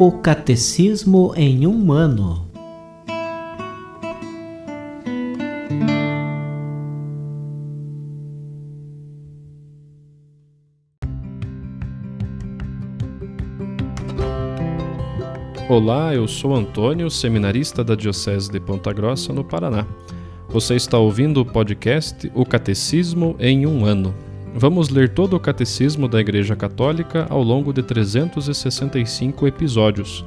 O Catecismo em um ano. Olá, eu sou Antônio, seminarista da Diocese de Ponta Grossa, no Paraná. Você está ouvindo o podcast O Catecismo em um ano. Vamos ler todo o Catecismo da Igreja Católica ao longo de 365 episódios.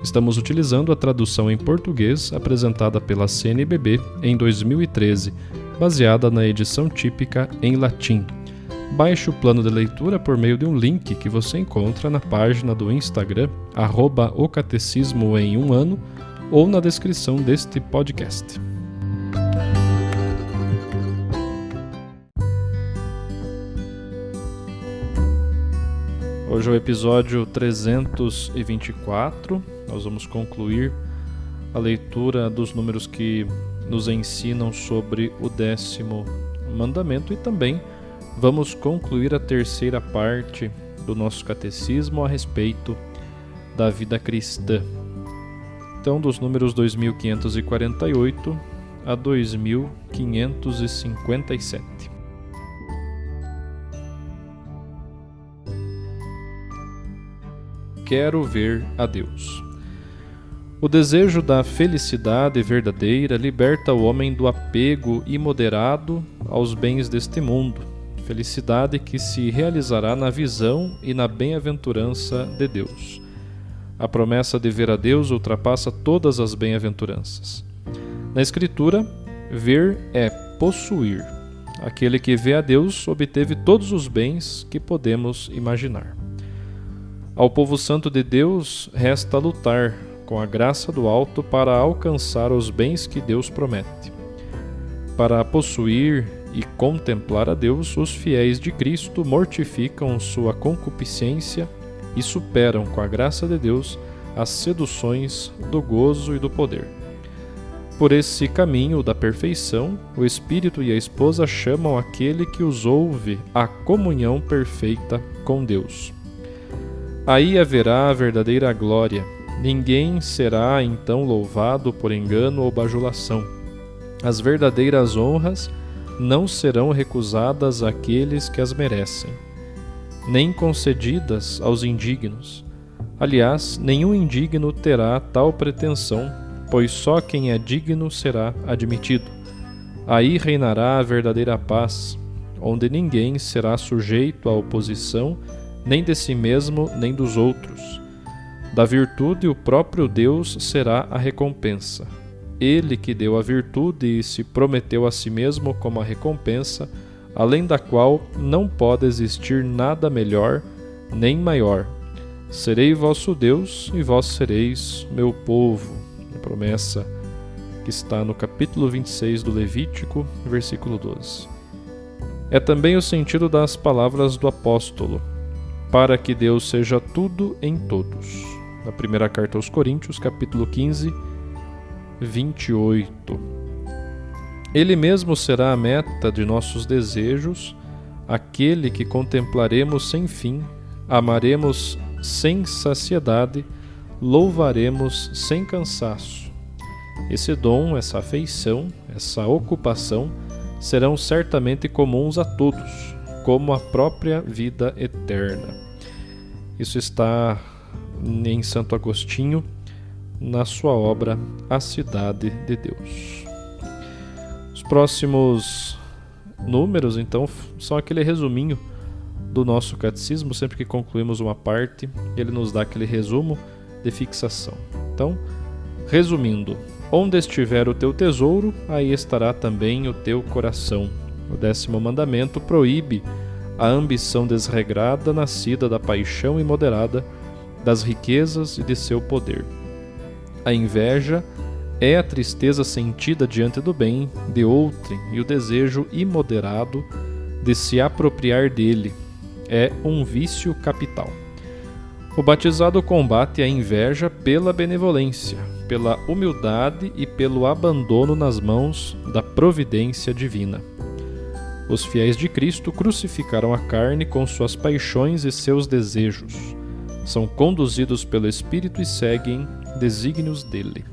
Estamos utilizando a tradução em português apresentada pela CNBB em 2013, baseada na edição típica em latim. Baixe o plano de leitura por meio de um link que você encontra na página do Instagram, @o Catecismo em um ano, ou na descrição deste podcast. Hoje é o episódio 324, nós vamos concluir a leitura dos números que nos ensinam sobre o 10º mandamento e também vamos concluir a terceira parte do nosso catecismo a respeito da vida cristã. Então, dos números 2548 a 2557. Quero ver a Deus. O desejo da felicidade verdadeira liberta o homem do apego imoderado aos bens deste mundo, felicidade que se realizará na visão e na bem-aventurança de Deus. A promessa de ver a Deus ultrapassa todas as bem-aventuranças. Na Escritura, ver é possuir. Aquele que vê a Deus obteve todos os bens que podemos imaginar. Ao povo santo de Deus resta lutar com a graça do alto para alcançar os bens que Deus promete. Para possuir e contemplar a Deus, os fiéis de Cristo mortificam sua concupiscência e superam, com a graça de Deus, as seduções do gozo e do poder. Por esse caminho da perfeição, o Espírito e a esposa chamam aquele que os ouve à comunhão perfeita com Deus. Aí haverá a verdadeira glória. Ninguém será então louvado por engano ou bajulação. As verdadeiras honras não serão recusadas àqueles que as merecem, nem concedidas aos indignos. Aliás, nenhum indigno terá tal pretensão, pois só quem é digno será admitido. Aí reinará a verdadeira paz, onde ninguém será sujeito à oposição, nem de si mesmo, nem dos outros. Da virtude, o próprio Deus será a recompensa. Ele que deu a virtude e se prometeu a si mesmo como a recompensa, além da qual não pode existir nada melhor nem maior. Serei vosso Deus e vós sereis meu povo. A promessa que está no capítulo 26 do Levítico, versículo 12. É também o sentido das palavras do apóstolo: para que Deus seja tudo em todos. Na primeira carta aos Coríntios, capítulo 15, 28. Ele mesmo será a meta de nossos desejos, aquele que contemplaremos sem fim, amaremos sem saciedade, louvaremos sem cansaço. Esse dom, essa afeição, essa ocupação serão certamente comuns a todos, como a própria vida eterna. Isso está em Santo Agostinho, na sua obra A Cidade de Deus. Os próximos números, então, são aquele resuminho do nosso catecismo. Sempre que concluímos uma parte, ele nos dá aquele resumo de fixação. Então, resumindo: onde estiver o teu tesouro, aí estará também o teu coração. O 10º mandamento proíbe a ambição desregrada nascida da paixão imoderada das riquezas e de seu poder. A inveja é a tristeza sentida diante do bem de outrem e o desejo imoderado de se apropriar dele. É um vício capital. O batizado combate a inveja pela benevolência, pela humildade e pelo abandono nas mãos da providência divina. Os fiéis de Cristo crucificaram a carne com suas paixões e seus desejos. São conduzidos pelo Espírito e seguem desígnios dele.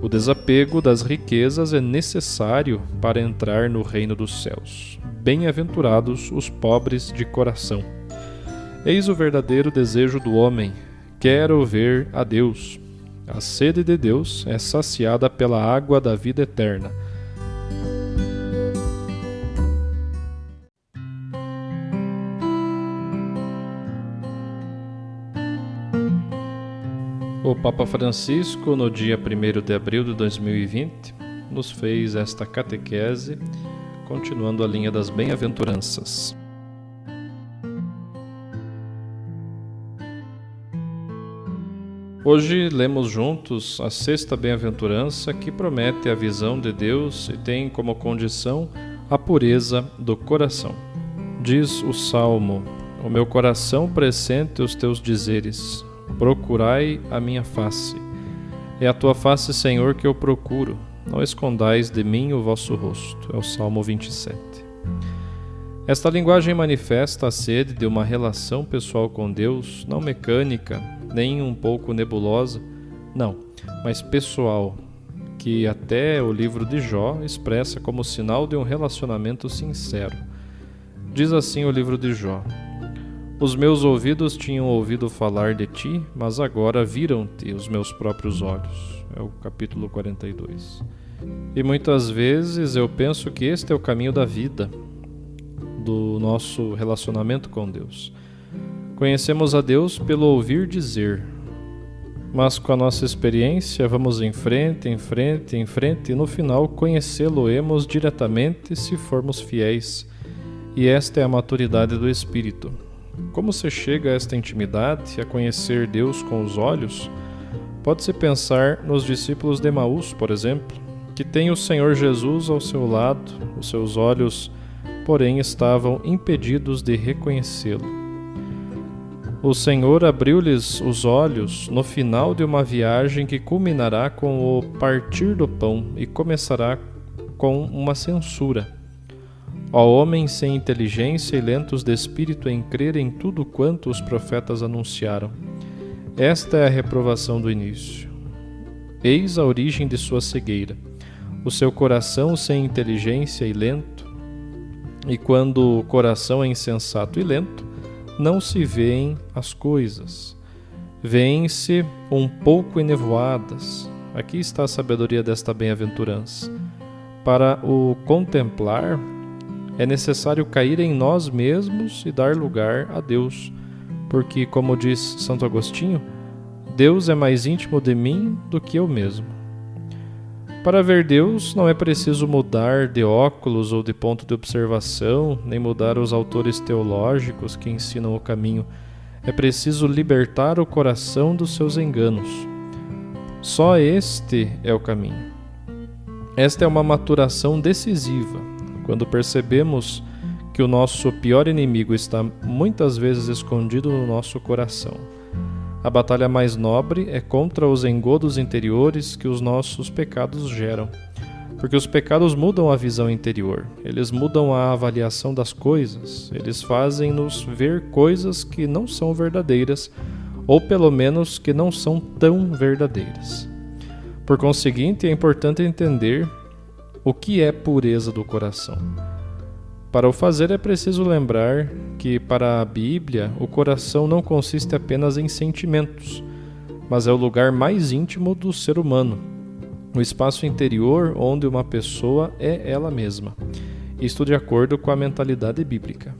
O desapego das riquezas é necessário para entrar no reino dos céus. Bem-aventurados os pobres de coração. Eis o verdadeiro desejo do homem: quero ver a Deus. A sede de Deus é saciada pela água da vida eterna. O Papa Francisco, no dia 1º de abril de 2020, nos fez esta catequese, continuando a linha das bem-aventuranças. Hoje lemos juntos a 6ª bem-aventurança, que promete a visão de Deus e tem como condição a pureza do coração. Diz o Salmo: o meu coração pressente os teus dizeres, procurai a minha face. É a tua face, Senhor, que eu procuro, não escondais de mim o vosso rosto. É o Salmo 27. Esta linguagem manifesta a sede de uma relação pessoal com Deus, não mecânica, nem um pouco nebulosa, não, mas pessoal, que até o livro de Jó expressa como sinal de um relacionamento sincero. Diz assim o livro de Jó: os meus ouvidos tinham ouvido falar de ti, mas agora viram-te os meus próprios olhos. É o capítulo 42. E muitas vezes eu penso que este é o caminho da vida, do nosso relacionamento com Deus. Conhecemos a Deus pelo ouvir dizer, mas com a nossa experiência vamos em frente, e no final conhecê-lo-emos diretamente se formos fiéis. E esta é a maturidade do Espírito. Como se chega a esta intimidade, a conhecer Deus com os olhos? Pode-se pensar nos discípulos de Emaús, por exemplo, que têm o Senhor Jesus ao seu lado, os seus olhos, porém, estavam impedidos de reconhecê-lo. O Senhor abriu-lhes os olhos no final de uma viagem que culminará com o partir do pão e começará com uma censura. Ó homens sem inteligência e lentos de espírito em crer em tudo quanto os profetas anunciaram. Esta é a reprovação do início. Eis a origem de sua cegueira. O seu coração sem inteligência e lento, e quando o coração é insensato e lento, não se veem as coisas. Veem-se um pouco enevoadas. Aqui está a sabedoria desta bem-aventurança. Para o contemplar, é necessário cair em nós mesmos e dar lugar a Deus, porque, como diz Santo Agostinho, Deus é mais íntimo de mim do que eu mesmo. Para ver Deus, não é preciso mudar de óculos ou de ponto de observação, nem mudar os autores teológicos que ensinam o caminho. É preciso libertar o coração dos seus enganos. Só este é o caminho. Esta é uma maturação decisiva, quando percebemos que o nosso pior inimigo está muitas vezes escondido no nosso coração. A batalha mais nobre é contra os engodos interiores que os nossos pecados geram, porque os pecados mudam a visão interior, eles mudam a avaliação das coisas, eles fazem-nos ver coisas que não são verdadeiras, ou pelo menos que não são tão verdadeiras. Por conseguinte, é importante entender o que é pureza do coração. Para o fazer é preciso lembrar que, para a Bíblia, o coração não consiste apenas em sentimentos, mas é o lugar mais íntimo do ser humano, o espaço interior onde uma pessoa é ela mesma, isto de acordo com a mentalidade bíblica.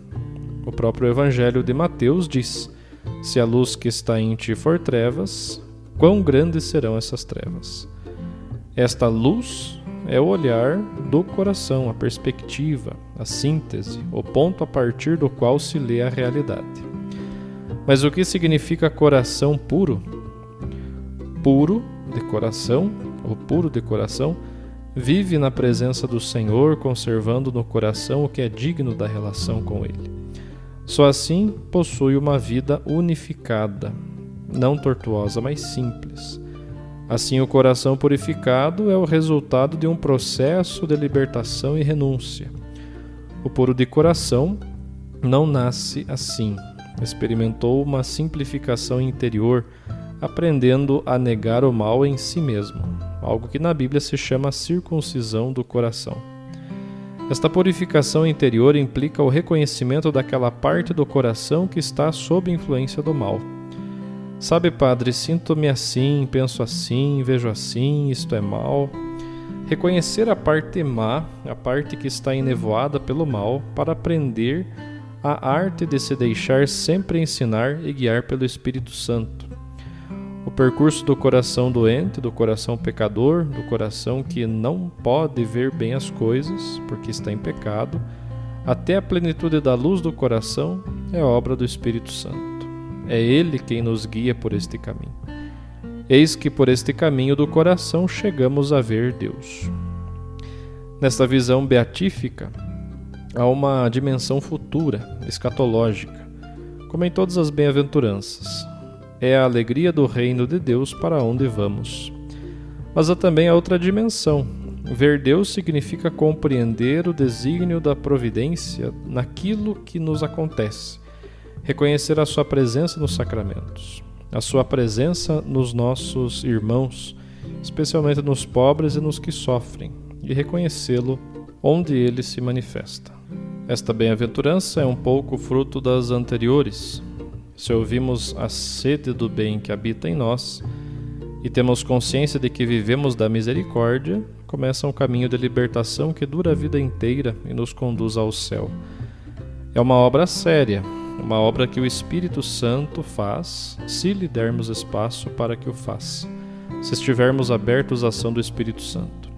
O próprio Evangelho de Mateus diz: se a luz que está em ti for trevas, quão grandes serão essas trevas? Esta luz é o olhar do coração, a perspectiva, a síntese, o ponto a partir do qual se lê a realidade. Mas o que significa coração puro? Puro de coração, ou puro de coração, vive na presença do Senhor, conservando no coração o que é digno da relação com Ele. Só assim possui uma vida unificada, não tortuosa, mas simples. Assim, o coração purificado é o resultado de um processo de libertação e renúncia. O puro de coração não nasce assim, experimentou uma simplificação interior, aprendendo a negar o mal em si mesmo, algo que na Bíblia se chama circuncisão do coração. Esta purificação interior implica o reconhecimento daquela parte do coração que está sob influência do mal. Sabe, padre, sinto-me assim, penso assim, vejo assim, isto é mal. Reconhecer a parte má, a parte que está enevoada pelo mal, para aprender a arte de se deixar sempre ensinar e guiar pelo Espírito Santo. O percurso do coração doente, do coração pecador, do coração que não pode ver bem as coisas, porque está em pecado, até a plenitude da luz do coração é obra do Espírito Santo. É Ele quem nos guia por este caminho. Eis que por este caminho do coração chegamos a ver Deus. Nesta visão beatífica, há uma dimensão futura, escatológica, como em todas as bem-aventuranças. É a alegria do reino de Deus para onde vamos. Mas há também a outra dimensão. Ver Deus significa compreender o desígnio da providência naquilo que nos acontece, reconhecer a sua presença nos sacramentos, a sua presença nos nossos irmãos, especialmente nos pobres e nos que sofrem, e reconhecê-lo onde ele se manifesta. Esta bem-aventurança é um pouco fruto das anteriores. Se ouvimos a sede do bem que habita em nós e temos consciência de que vivemos da misericórdia, começa um caminho de libertação que dura a vida inteira e nos conduz ao céu. É uma obra séria, uma obra que o Espírito Santo faz, se lhe dermos espaço para que o faça, se estivermos abertos à ação do Espírito Santo.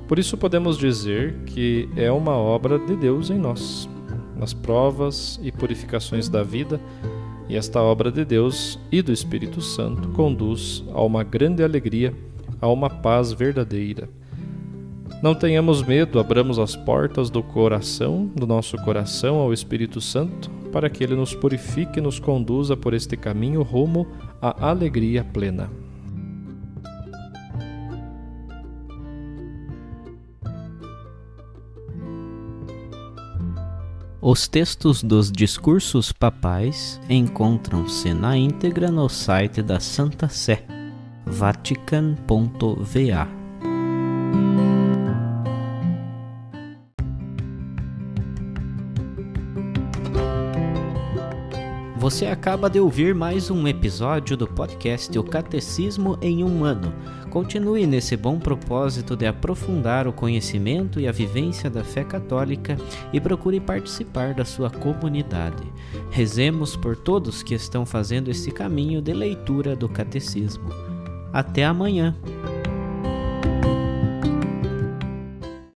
Por isso podemos dizer que é uma obra de Deus em nós, nas provas e purificações da vida, e esta obra de Deus e do Espírito Santo conduz a uma grande alegria, a uma paz verdadeira. Não tenhamos medo, abramos as portas do nosso coração ao Espírito Santo, para que ele nos purifique e nos conduza por este caminho rumo à alegria plena. Os textos dos discursos papais encontram-se na íntegra no site da Santa Sé, vatican.va. Você acaba de ouvir mais um episódio do podcast O Catecismo em um Ano. Continue nesse bom propósito de aprofundar o conhecimento e a vivência da fé católica e procure participar da sua comunidade. Rezemos por todos que estão fazendo esse caminho de leitura do Catecismo. Até amanhã!